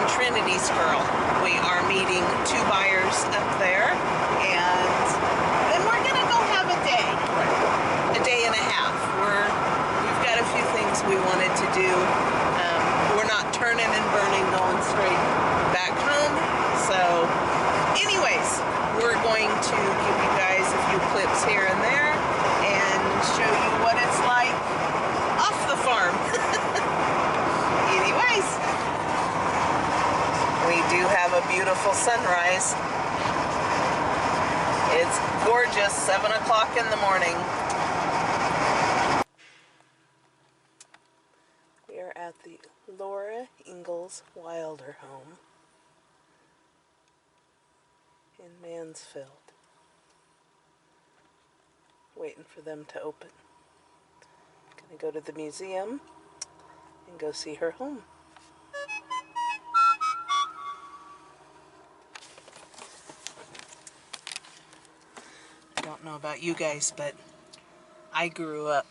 and Trinity's girl. We are meeting 2 buyers up there, and then we're gonna go have a day. Right. A day and a half. We've got a few things we wanted to do. We're not turning and burning going straight back home. So anyways, we're going to give you guys a few clips here and there and show you what it's like off the farm. Anyways, we do have a beautiful sunrise. It's gorgeous, 7 o'clock in the morning. We are at the Laura Ingalls Wilder home in Mansfield. Waiting for them to open. Gonna go to the museum and go see her home. I don't know about you guys, but I grew up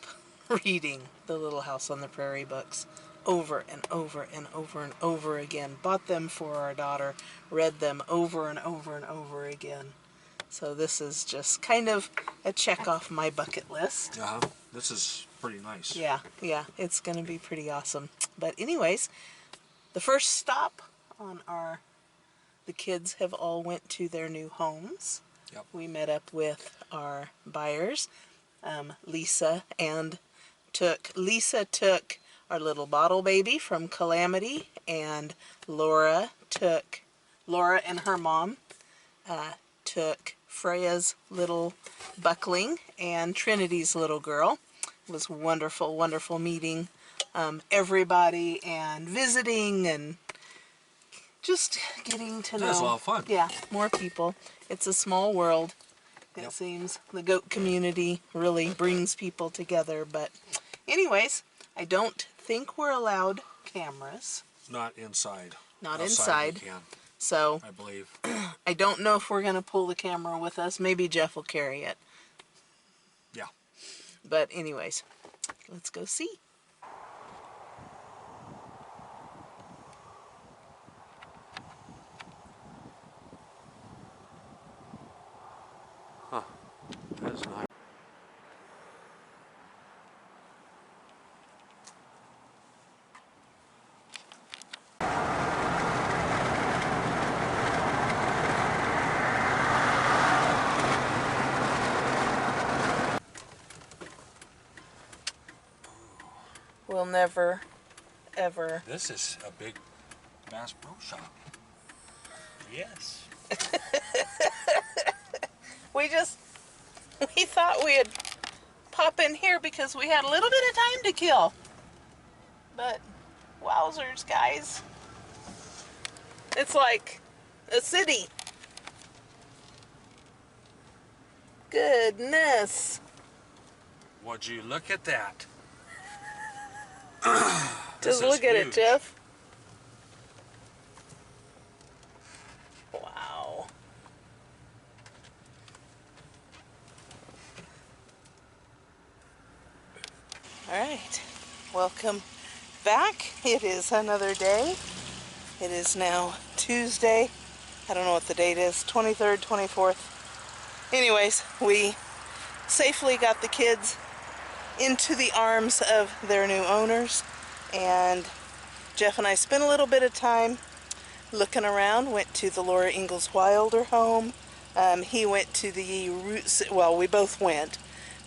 reading the Little House on the Prairie books over and over and over and over again. Bought them for our daughter, read them over and over and over again. So this is just kind of a check off my bucket list. This is pretty nice. Yeah, it's going to be pretty awesome. But anyways, the first stop on the kids have all went to their new homes. Yep. We met up with our buyers, Lisa took our little bottle baby from Calamity, and Laura and her mom took Freya's little Buckling and Trinity's little girl. It was wonderful, wonderful meeting everybody and visiting and just getting to know. That was a lot of fun. Yeah, more people. It's a small world. It seems the goat community really brings people together. But anyways, I don't think we're allowed cameras. Not inside. Not inside. We can, so I believe. I don't know if we're going to pull the camera with us. Maybe Jeff will carry it. Yeah. But anyways, let's go see. Huh. That's nice. We'll never, ever. This is a big Bass Pro Shop. Yes. We thought we'd pop in here because we had a little bit of time to kill. But, wowzers, guys. It's like a city. Goodness. Would you look at that? Just look at it, Jeff. Wow. Alright, welcome back. It is another day. It is now Tuesday. I don't know what the date is, 23rd, 24th. Anyways, we safely got the kids into the arms of their new owners, and Jeff and I spent a little bit of time looking around. Went to the Laura Ingalls Wilder home. He went to the we both went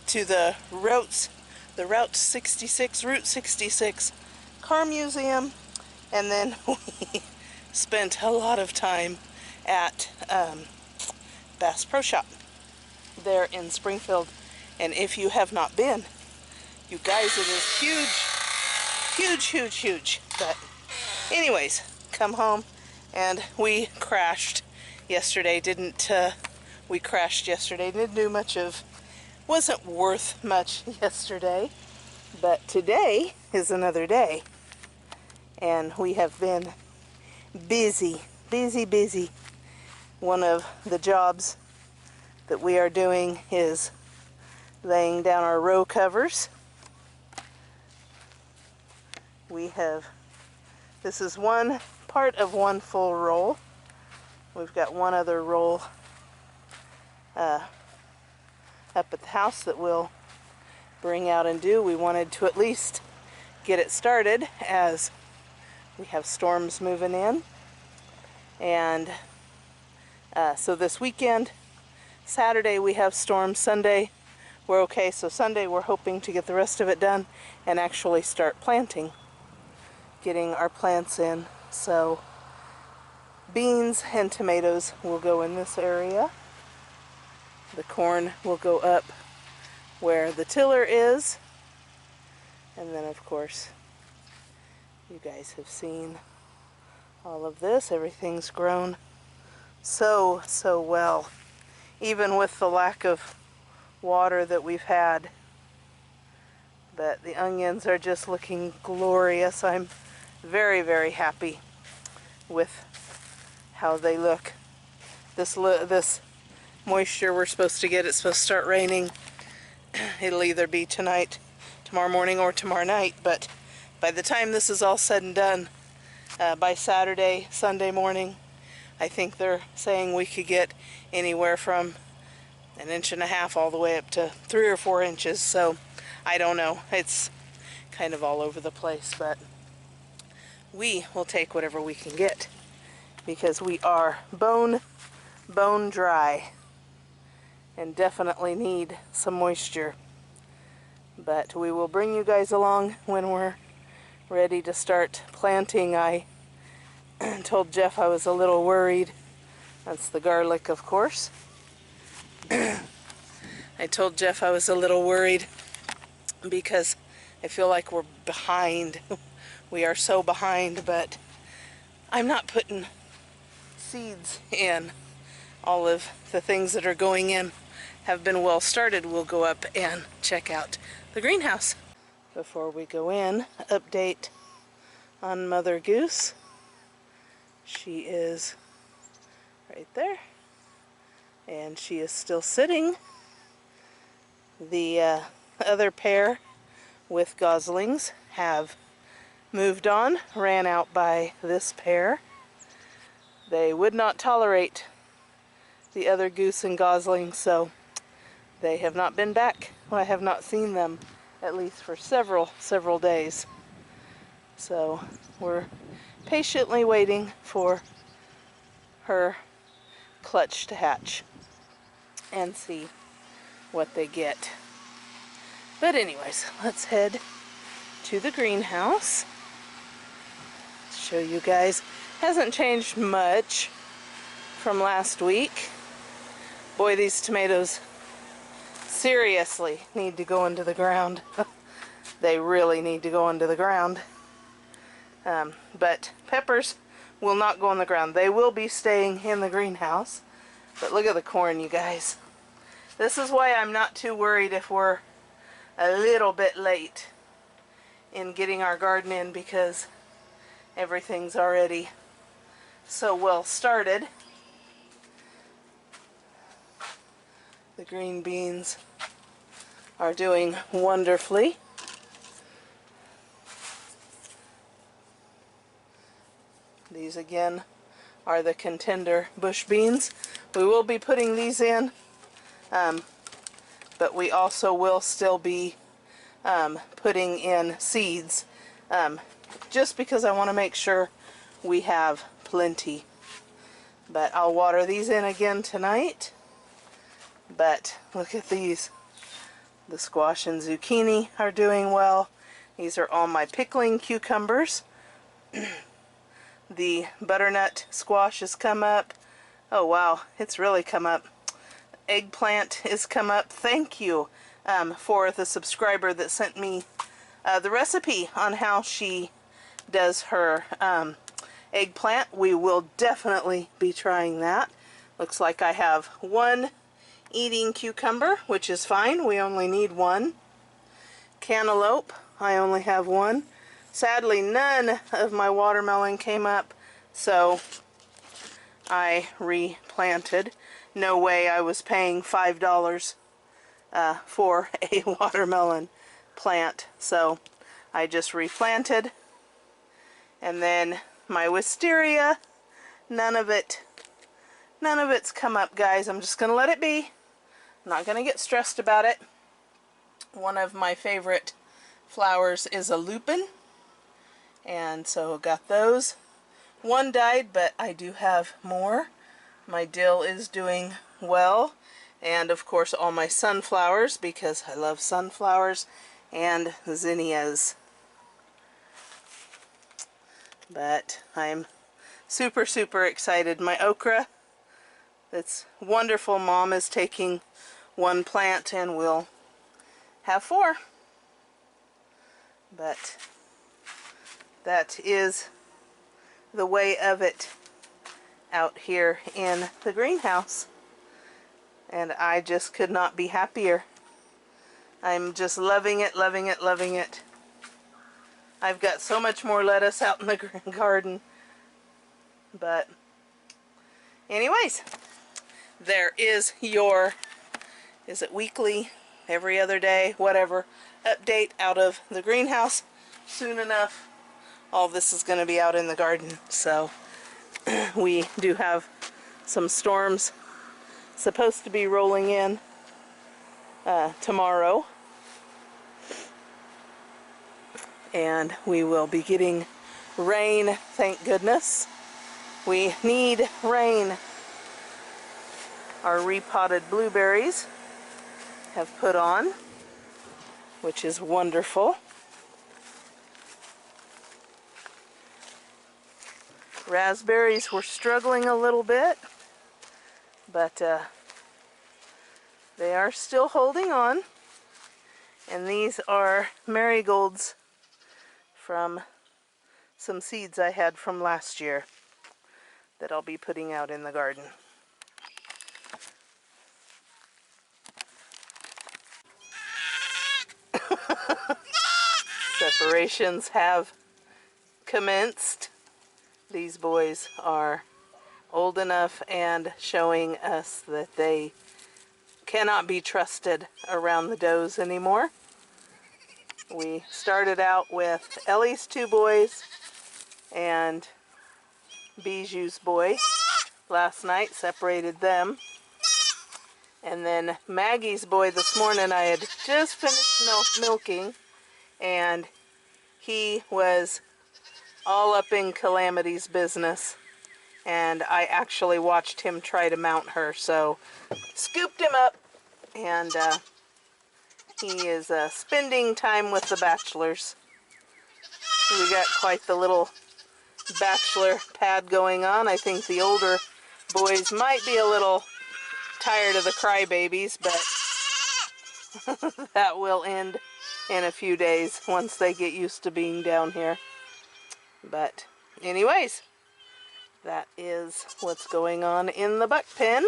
to the Route 66 Car Museum, and then we spent a lot of time at Bass Pro Shop there in Springfield. And if you have not been, you guys, it is huge. But anyways, come home, and we crashed yesterday. Didn't do much of, wasn't worth much yesterday. But today is another day, and we have been busy. One of the jobs that we are doing is laying down our row covers. This is one part of one full roll. We've got one other roll up at the house that we'll bring out and do. We wanted to at least get it started as we have storms moving in. And so this weekend, Saturday we have storms, Sunday we're okay, so Sunday we're hoping to get the rest of it done and actually start planting, getting our plants in. So beans and tomatoes will go in this area. The corn will go up where the tiller is. And then of course, you guys have seen all of this. Everything's grown so well. Even with the lack of water that we've had. But the onions are just looking glorious. I'm very happy with how they look. This moisture we're supposed to get, it's supposed to start raining. It'll either be tonight, tomorrow morning, or tomorrow night, but by the time this is all said and done, by Saturday, Sunday morning, I think they're saying we could get anywhere from 1.5 inches all the way up to 3 or 4 inches. So I don't know, it's kind of all over the place, but we will take whatever we can get because we are bone dry and definitely need some moisture. But we will bring you guys along when we're ready to start planting. I told Jeff I was a little worried. That's the garlic, of course. I told Jeff I was a little worried because I feel like we're behind. We are so behind, but I'm not putting seeds in. All of the things that are going in have been well started. We'll go up and check out the greenhouse. Before we go in, update on Mother Goose. She is right there, and she is still sitting. The other pair with goslings have moved on, ran out by this pair. They would not tolerate the other goose and gosling, so they have not been back. Well, I have not seen them at least for several days. So we're patiently waiting for her clutch to hatch and see what they get. But anyways, let's head to the greenhouse. Show you guys. Hasn't changed much from last week. Boy, these tomatoes seriously need to go into the ground. They really need to go into the ground. But peppers will not go in the ground. They will be staying in the greenhouse. But look at the corn, you guys. This is why I'm not too worried if we're a little bit late in getting our garden in, because everything's already so well started. The green beans are doing wonderfully. These again are the contender bush beans. We will be putting these in, but we also will still be putting in seeds, just because I want to make sure we have plenty. But I'll water these in again tonight. But look at these. The squash and zucchini are doing well. These are all my pickling cucumbers. The butternut squash has come up. Oh wow, it's really come up. Eggplant has come up. Thank you for the subscriber that sent me the recipe on how she does her eggplant. We will definitely be trying that. Looks like I have one eating cucumber, which is fine. We only need one. Cantaloupe, I only have one. Sadly, none of my watermelon came up, so I replanted. No way I was paying $5 for a watermelon plant, so I just replanted. And then my wisteria, none of it's come up, guys. I'm just gonna let it be. I'm not gonna get stressed about it. One of my favorite flowers is a lupin, and so got those. One died, but I do have more. My dill is doing well, and of course all my sunflowers, because I love sunflowers, and zinnias. But I'm super, super excited. My okra, it's wonderful. Mom is taking one plant and we'll have 4. But that is the way of it out here in the greenhouse. And I just could not be happier. I'm just loving it, loving it, loving it. I've got so much more lettuce out in the garden. But anyways, there is your, is it weekly, every other day, whatever, update out of the greenhouse. Soon enough, all this is going to be out in the garden. So we do have some storms supposed to be rolling in tomorrow. And we will be getting rain, thank goodness. We need rain. Our repotted blueberries have put on, which is wonderful. Raspberries were struggling a little bit, but they are still holding on. And these are marigolds from some seeds I had from last year that I'll be putting out in the garden. Separations have commenced. These boys are old enough and showing us that they cannot be trusted around the does anymore. We started out with Ellie's 2 boys and Bijou's boy last night, separated them. And then Maggie's boy this morning I had just finished milking, and he was all up in Calamity's business, and I actually watched him try to mount her, so scooped him up, and he is spending time with the bachelors. We got quite the little bachelor pad going on. I think the older boys might be a little tired of the crybabies, but that will end in a few days once they get used to being down here. But anyways, that is what's going on in the buck pen.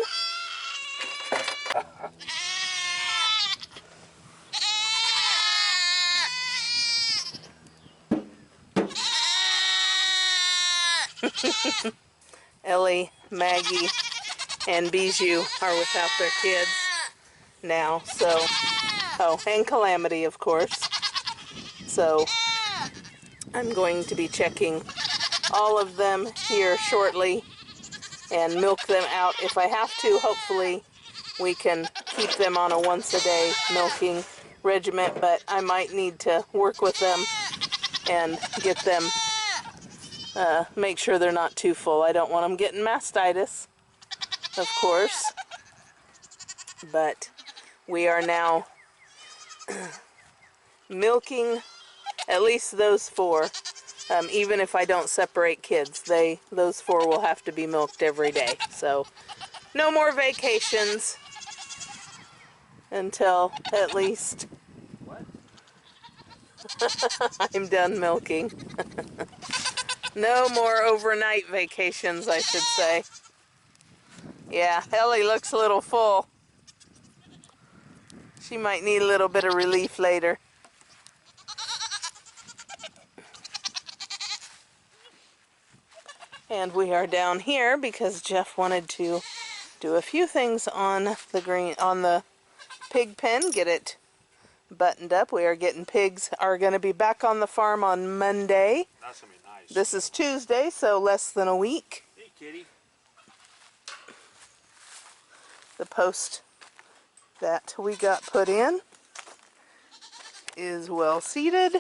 Ellie, Maggie, and Bijou are without their kids now, so, oh, and Calamity, of course. So I'm going to be checking all of them here shortly and milk them out if I have to. Hopefully we can keep them on a once-a-day milking regimen, but I might need to work with them and get them, make sure they're not too full. I don't want them getting mastitis, of course. But we are now milking at least those 4. Even if I don't separate kids, those 4 will have to be milked every day. So no more vacations until at least I'm done milking. No more overnight vacations, I should say. Yeah, Ellie looks a little full. She might need a little bit of relief later. And we are down here because Jeff wanted to do a few things on the pig pen, get it buttoned up. We are getting pigs, are going to be back on the farm on Monday. That's going to be Nice. This is Tuesday, so less than a week. Hey, kitty. The post that we got put in is well seated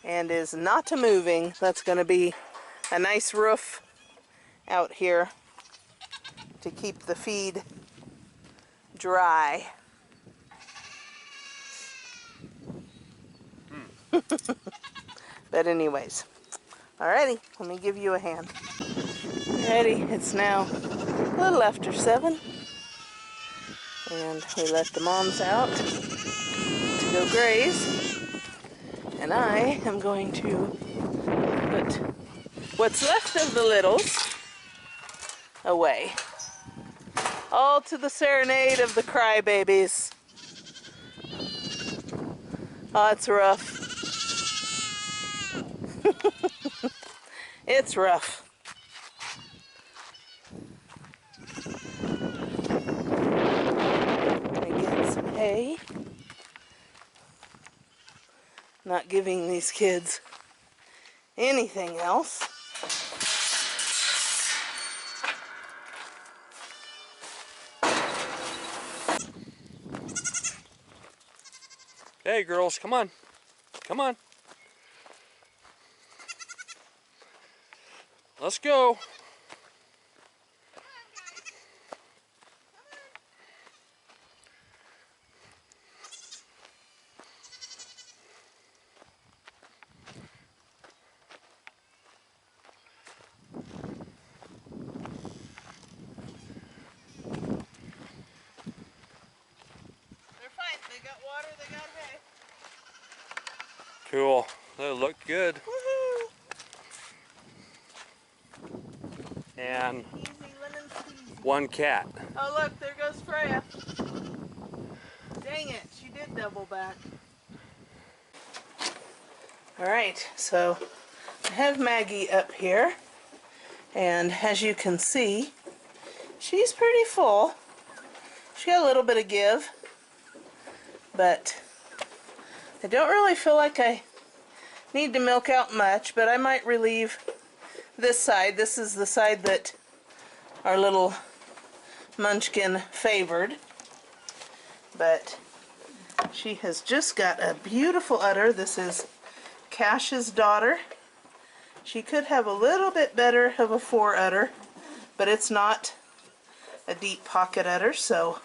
and is not moving. That's going to be a nice roof out here to keep the feed dry. But anyways, alrighty, let me give you a hand. Alrighty, it's now a little after 7, and we let the moms out to go graze, and I am going to put what's left of the littles away, all to the serenade of the crybabies. Oh, it's rough. It's rough. I get some hay. Not giving these kids anything else. Hey, girls, come on. Come on. Let's go. They're fine. They got water, they got hay. Cool. They look good. Woohoo! And Easy lemon squeezy. one cat. Oh look, there goes Freya. Dang it, she did double back. Alright, so I have Maggie up here, and as you can see, she's pretty full. She got a little bit of give, but I don't really feel like I need to milk out much, but I might relieve this side. This is the side that our little munchkin favored, but she has just got a beautiful udder. This is Cash's daughter. She could have a little bit better of a fore udder, but it's not a deep pocket udder, so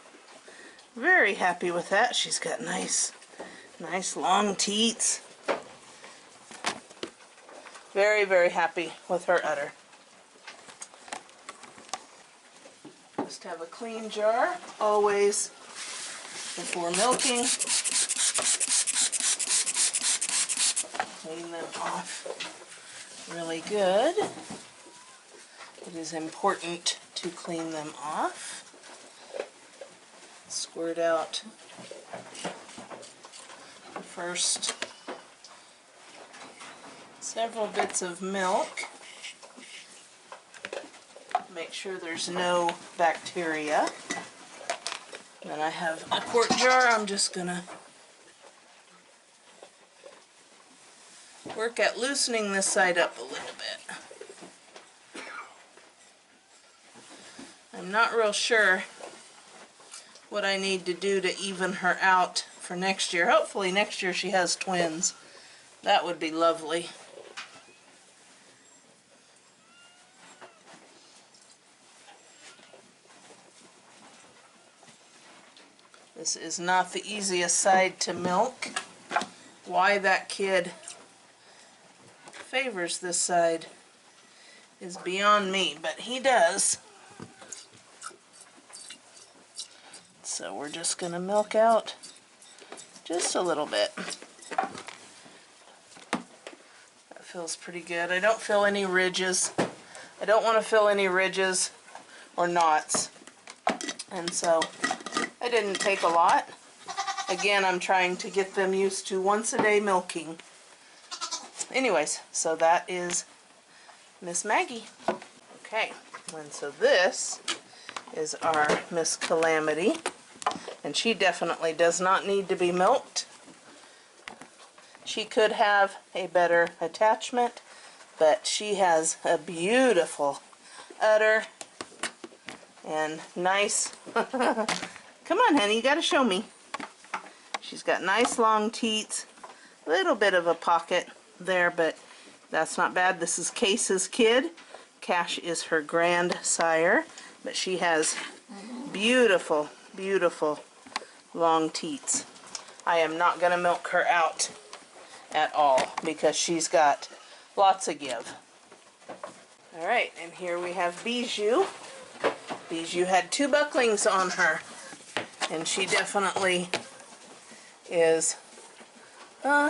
very happy with that. She's got nice long teats. Very, very happy with her udder. Just have a clean jar, always, before milking. Clean them off really good. It is important to clean them off. Squirt out the first several bits of milk. Make sure there's no bacteria. Then I have a quart jar. I'm just gonna work at loosening this side up a little bit. I'm not real sure what I need to do to even her out for next year. Hopefully next year she has twins. That would be lovely. This is not the easiest side to milk. Why that kid favors this side is beyond me, but he does. So we're just going to milk out just a little bit. That feels pretty good. I don't feel any ridges. I don't want to feel any ridges or knots. And so I didn't take a lot. Again, I'm trying to get them used to once a day milking. Anyways, so that is Miss Maggie. Okay, and so this is our Miss Calamity. And she definitely does not need to be milked. She could have a better attachment, but she has a beautiful udder and nice. Come on, honey, you gotta show me. She's got nice long teats, a little bit of a pocket there, but that's not bad. This is Case's kid. Cash is her grandsire, but she has beautiful, beautiful long teats. I am not going to milk her out at all because she's got lots of give. Alright, and here we have Bijou. Bijou had 2 bucklings on her, and she definitely is,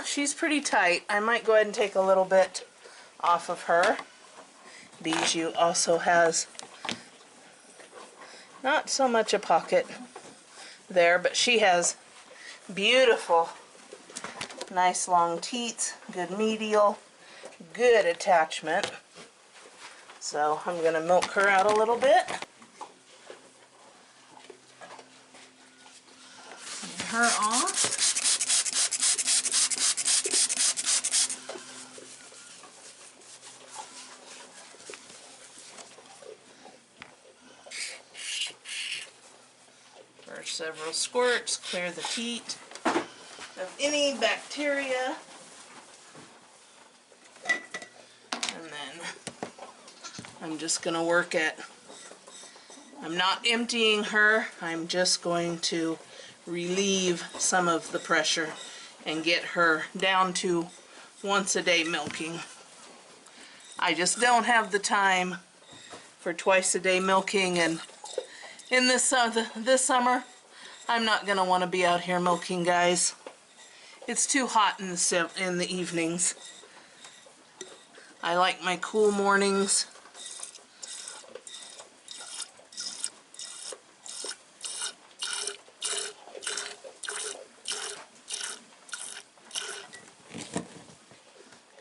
she's pretty tight. I might go ahead and take a little bit off of her. Bijou also has not so much a pocket there, but she has beautiful, nice long teats, good medial, good attachment. So I'm going to milk her out a little bit. Get her off. For several squirts, clear the teat of any bacteria. And then I'm just going to work at, I'm not emptying her, I'm just going to relieve some of the pressure and get her down to once a day milking. I just don't have the time for twice a day milking, and in this summer I'm not going to want to be out here milking, guys. It's too hot in the evenings. I like my cool mornings.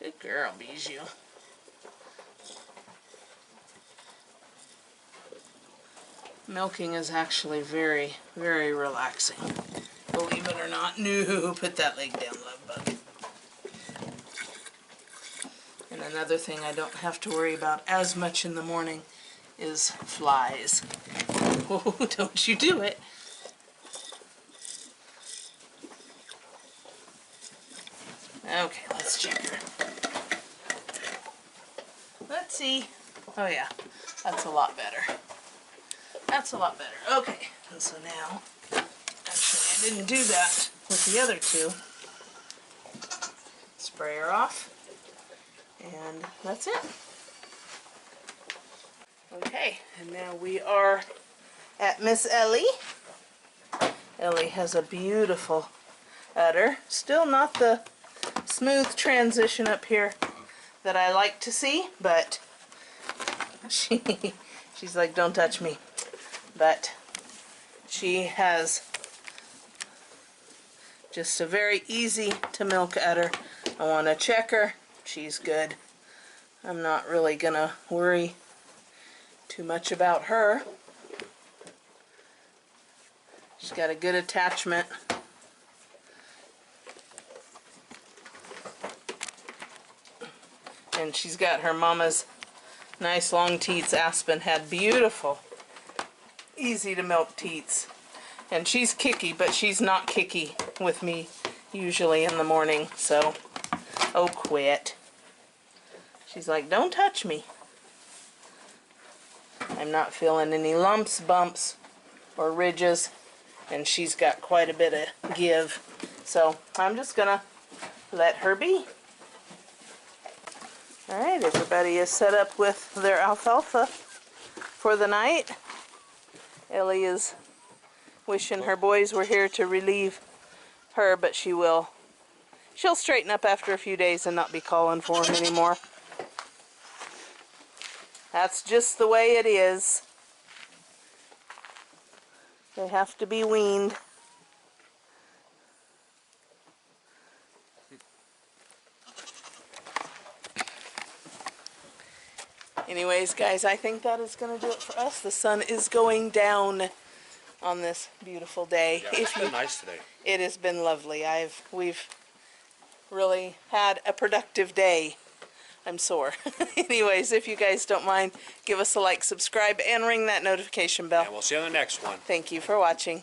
Good girl, Bijou. Milking is actually very, very relaxing. Believe it or not. No, put that leg down, love bug. And another thing I don't have to worry about as much in the morning is flies. Oh, don't you do it. Okay, let's check her. Let's see. Oh yeah, that's a lot better. That's a lot better. Okay, and so now, actually I didn't do that with the other 2. Spray her off, and that's it. Okay, and now we are at Miss Ellie. Ellie has a beautiful udder. Still not the smooth transition up here that I like to see, but she's like, don't touch me. But she has just a very easy to milk udder. I want to check her. She's good. I'm not really gonna worry too much about her. She's got a good attachment. And she's got her mama's nice long teats. Aspen had beautiful, easy to milk teats. And she's kicky, but she's not kicky with me usually in the morning, so, oh, quit. She's like, don't touch me. I'm not feeling any lumps, bumps, or ridges, and she's got quite a bit of give. So I'm just gonna let her be. Alright, everybody is set up with their alfalfa for the night. Ellie is wishing her boys were here to relieve her, but she'll straighten up after a few days and not be calling for them anymore. That's just the way it is. They have to be weaned. Anyways, guys, I think that is going to do it for us. The sun is going down on this beautiful day. Yeah, it's been nice today. It has been lovely. We've really had a productive day I'm sore. Anyways, if you guys don't mind, give us a like, subscribe, and ring that notification bell. And we'll see you on the next one. Thank you for watching.